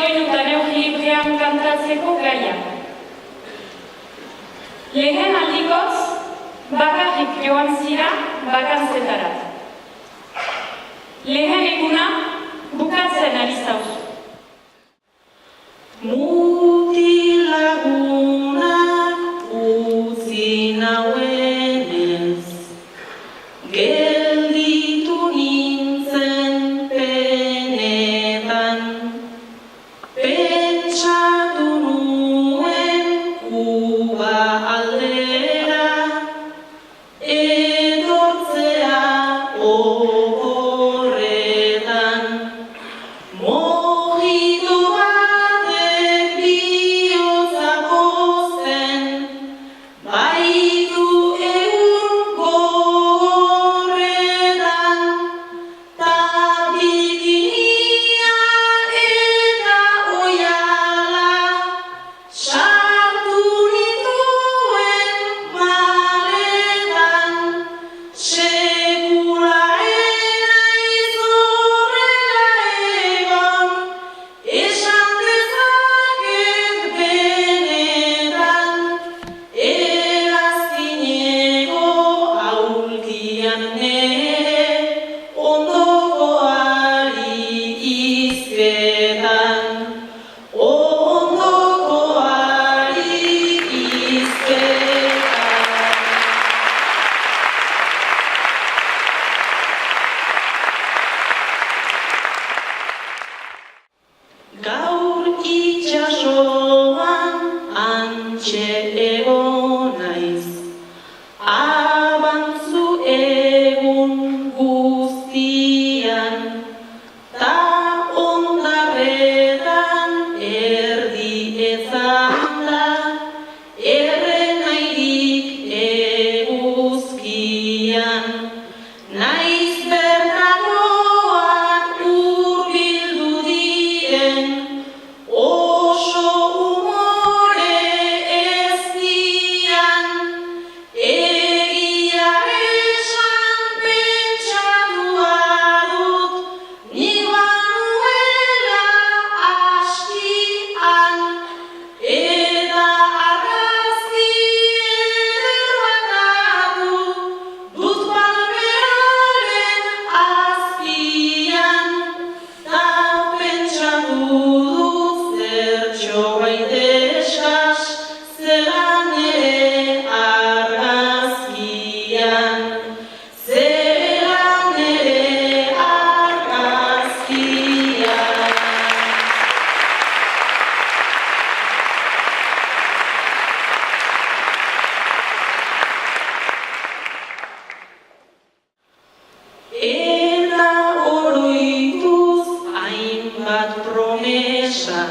soinu eta neugilibrean kantatzeko gaia. Lehen aldikoz, bakarrik joan zira bakantzetara. Lehen eguna bukatzen ari zauzu. Mutilagunak utzi nauenez, gelditu nintzen penetan, pentsatu nuen Kuba aldera, etortzea oporretan. Mojito batek bihotza pozten, baitu egun gogorretan, ta bikinia eta oiala, sartu nituen maletan, sekula enaiz horrela egon, esan dezaket benetan, erazkineko aulkian nere, ondokoari izketan, ondokoari izketan. Gaur itxasoan antxe egon naiz, abantzu egun guztian, ta ondarretan erdi ezanda, errenairik eguzkian, naiz bertakoak hurbildu diren, oso umore eztian, egia esan pentsatua dut, nik banuela askian, eta argazki eder bat hartu dut palmeraren azpian, ta pentsatu dut zertxo baita eskas zelan ere argazkian, zelan ere argazkian. Eta oroituz hainbat promesa,